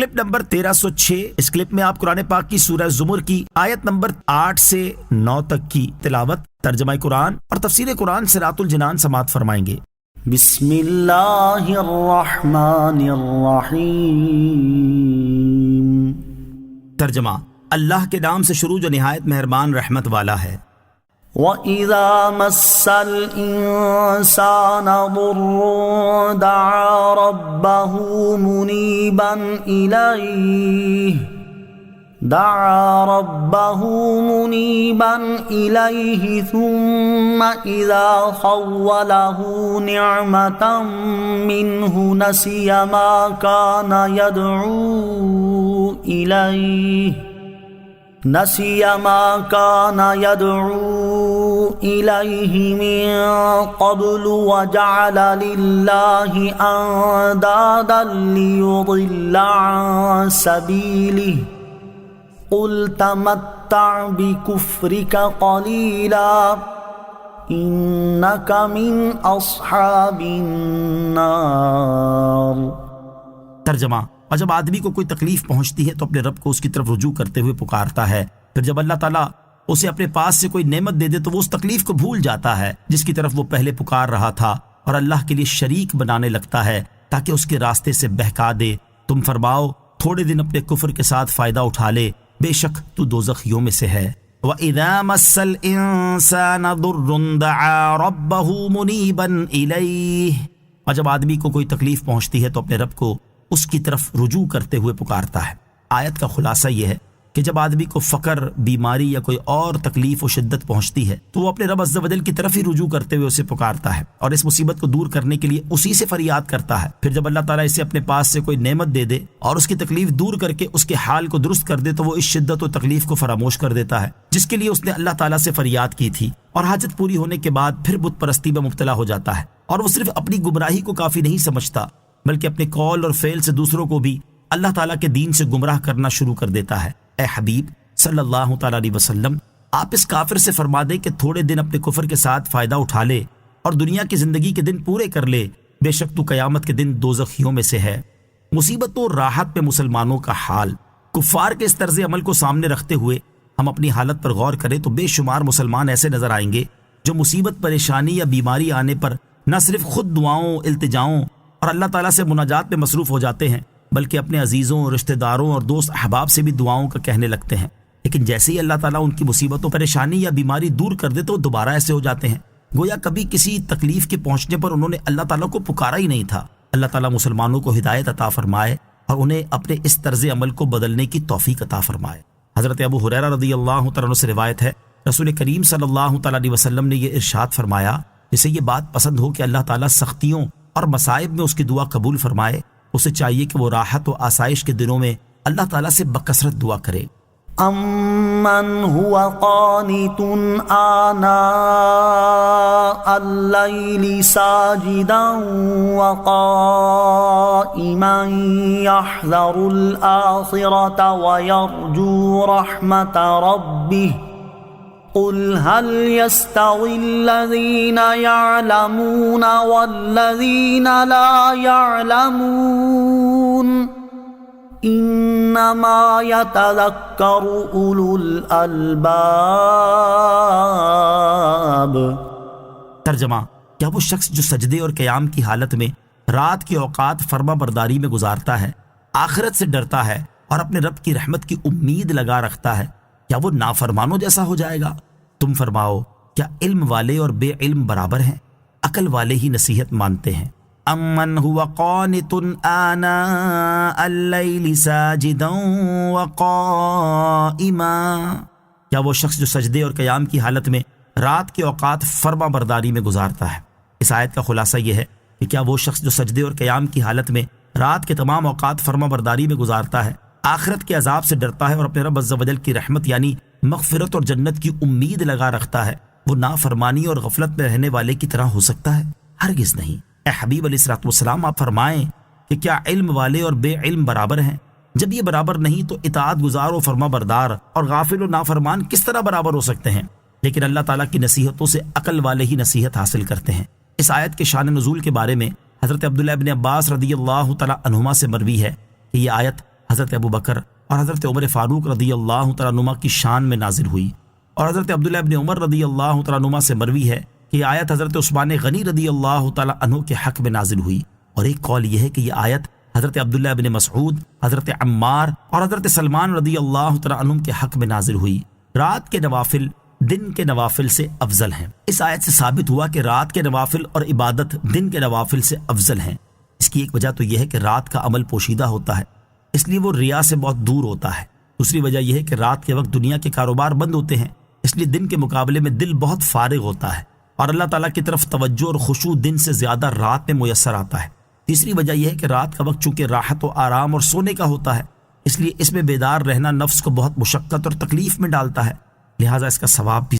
Clip number 1306۔ اس clip میں آپ قرآن پاک کی سورہ زمر کی آیت نمبر 8 سے 9 تک کی تلاوت، ترجمہ قرآن اور تفسیر قرآن صراط الجنان سماعت فرمائیں گے۔ بسم اللہ الرحمن الرحیم۔ ترجمہ، اللہ کے نام سے شروع جو نہایت مہربان رحمت والا ہے۔ وَإِذَا مَسَّ الْإِنسَانَ ضُرٌّ دَعَا رَبَّهُ مُنِيبًا إِلَيْهِ ثُمَّ إِذَا خَوَّلَهُ نِعْمَةً مِّنْهُ نَسِيَ مَا كَانَ يدعو إليه من قبل وجعل لله أندادا ليضل عن سبيله قل تمتع بكفرك قليلا إنك من أصحاب النار۔ ترجمہ، اور جب آدمی کو کوئی تکلیف پہنچتی ہے تو اپنے رب کو اس کی طرف رجوع کرتے ہوئے پکارتا ہے، پھر جب اللہ تعالیٰ اسے اپنے پاس سے کوئی نعمت دے دے تو وہ اس تکلیف کو بھول جاتا ہے جس کی طرف وہ پہلے پکار رہا تھا، اور اللہ کے لیے شریک بنانے لگتا ہے تاکہ اس کے راستے سے بہکا دے۔ تم فرماؤ تھوڑے دن اپنے کفر کے ساتھ فائدہ اٹھا لے، بے شک تو دوزخیوں میں سے ہے۔ وَإِذَا مَسَّ الْإِنسَانَ ضُرٌّ دَعَا رَبَّهُ مُنِيبًا إِلَيْهِ، اور جب آدمی کو کوئی تکلیف پہنچتی ہے تو اپنے رب کو اس کی طرف رجوع کرتے ہوئے پکارتا ہے۔ آیت کا خلاصہ یہ ہے کہ جب آدمی کو فقر، بیماری یا کوئی اور تکلیف و شدت پہنچتی ہے تو وہ اپنے رب عز و جل کی طرف ہی رجوع کرتے ہوئے اسے پکارتا ہے اور اس مصیبت کو دور کرنے کے لیے اسی سے فریاد کرتا ہے۔ پھر جب اللہ تعالیٰ اسے اپنے پاس سے کوئی نعمت دے دے اور اس کی تکلیف دور کر کے اس کے حال کو درست کر دے تو وہ اس شدت و تکلیف کو فراموش کر دیتا ہے جس کے لیے اس نے اللہ تعالیٰ سے فریاد کی تھی، اور حاجت پوری ہونے کے بعد پھر بت پرستی میں مبتلا ہو جاتا ہے، اور وہ صرف اپنی گمراہی کو کافی نہیں سمجھتا بلکہ اپنے قول اور فعل سے دوسروں کو بھی اللہ تعالیٰ کے دین سے گمراہ کرنا شروع کر دیتا ہے۔ اے حبیب صلی اللہ تعالیٰ علیہ وسلم، آپ اس کافر سے فرما دیں کہ تھوڑے دن اپنے کفر کے ساتھ فائدہ اٹھا لے اور دنیا کی زندگی کے دن پورے کر لے، بے شک تو قیامت کے دن دوزخیوں میں سے ہے۔ مصیبت و راحت پہ مسلمانوں کا حال۔ کفار کے اس طرز عمل کو سامنے رکھتے ہوئے ہم اپنی حالت پر غور کریں تو بے شمار مسلمان ایسے نظر آئیں گے جو مصیبت، پریشانی یا بیماری آنے پر نہ صرف خود دعاؤں، التجاؤں اور اللہ تعالیٰ سے مناجات میں مصروف ہو جاتے ہیں بلکہ اپنے عزیزوں، رشتہ داروں اور دوست احباب سے بھی دعاؤں کا کہنے لگتے ہیں، لیکن جیسے ہی اللہ تعالیٰ ان کی مصیبتوں، پریشانی یا بیماری دور کر دے تو وہ دوبارہ ایسے ہو جاتے ہیں گویا کبھی کسی تکلیف کے پہنچنے پر انہوں نے اللہ تعالیٰ کو پکارا ہی نہیں تھا۔ اللہ تعالیٰ مسلمانوں کو ہدایت عطا فرمائے اور انہیں اپنے اس طرز عمل کو بدلنے کی توفیق عطا فرمائے۔ حضرت ابو ہریرہ رضی اللہ تعالیٰ عنہ سے روایت ہے، رسول کریم صلی اللہ تعالیٰ علیہ وسلم نے یہ ارشاد فرمایا، جسے یہ بات پسند ہو کہ اللہ تعالیٰ سختیوں اور مصائب میں اس کی دعا قبول فرمائے، اسے چاہیے کہ وہ راحت و آسائش کے دنوں میں اللہ تعالیٰ سے بکثرت دعا کرے۔ امن هو قانت آناء اللیل ساجدا وقائما يحذر الآخرة ويرجو رحمت ربه قل هل يستوي الذين يعلمون والذين لا يعلمون انما يتذكر اولو الالباب۔ ترجمہ، کیا وہ شخص جو سجدے اور قیام کی حالت میں رات کے اوقات فرما برداری میں گزارتا ہے، آخرت سے ڈرتا ہے اور اپنے رب کی رحمت کی امید لگا رکھتا ہے، کیا وہ نافرمانوں جیسا ہو جائے گا؟ تم فرماؤ کیا علم والے اور بے علم برابر ہیں؟ عقل والے ہی نصیحت مانتے ہیں۔ امن هو قانت آناء اللیل ساجدا وقائما، کیا وہ شخص جو سجدے اور قیام کی حالت میں رات کے اوقات فرما برداری میں گزارتا ہے۔ اس آیت کا خلاصہ یہ ہے کہ کیا وہ شخص جو سجدے اور قیام کی حالت میں رات کے تمام اوقات فرما برداری میں گزارتا ہے، آخرت کے عذاب سے ڈرتا ہے اور اپنے رب عز و جل کی رحمت یعنی مغفرت اور جنت کی امید لگا رکھتا ہے، وہ نافرمانی اور غفلت میں رہنے والے کی طرح ہو سکتا ہے؟ ہرگز نہیں۔ اے حبیب علیہ الصلوۃ والسلام، آپ فرمائیں کہ کیا علم والے اور بے علم برابر ہیں؟ جب یہ برابر نہیں تو اطاعت گزار و فرما بردار اور غافل و نافرمان کس طرح برابر ہو سکتے ہیں؟ لیکن اللہ تعالیٰ کی نصیحتوں سے عقل والے ہی نصیحت حاصل کرتے ہیں۔ اس آیت کے شان نزول کے بارے میں حضرت عبداللہ ابن عباس رضی اللہ تعالیٰ عنہما سے مروی ہے کہ یہ آیت حضرت ابو بکر اور حضرت عمر فاروق رضی اللہ تعالیٰ عنہما کی شان میں نازل ہوئی، اور حضرت عبداللہ ابن عمر رضی اللہ تعالیٰ عنہما سے مروی ہے کہ یہ آیت حضرت عثمان غنی رضی اللہ تعالیٰ عنہ کے حق میں نازل ہوئی، اور ایک قول یہ ہے کہ یہ آیت حضرت عبداللہ ابن مسعود، حضرت عمار اور حضرت سلمان رضی اللہ تعالیٰ عنہم کے حق میں نازل ہوئی۔ رات کے نوافل دن کے نوافل سے افضل ہیں۔ اس آیت سے ثابت ہوا کہ رات کے نوافل اور عبادت دن کے نوافل سے افضل ہیں۔ اس کی ایک وجہ تو یہ ہے کہ رات کا عمل پوشیدہ ہوتا ہے، اس لیے وہ ریا سے بہت دور ہوتا ہے۔ دوسری وجہ یہ ہے کہ رات کے وقت دنیا کے کاروبار بند ہوتے ہیں، اس لیے دن کے مقابلے میں دل بہت فارغ ہوتا ہے، اور اللہ تعالیٰ کی طرف توجہ اور خشوع دن سے زیادہ رات میں میسر آتا ہے۔ تیسری وجہ یہ ہے کہ رات کا وقت چونکہ راحت و آرام اور سونے کا ہوتا ہے، اس لیے اس میں بیدار رہنا نفس کو بہت مشقت اور تکلیف میں ڈالتا ہے، لہٰذا اس کا ثواب بھی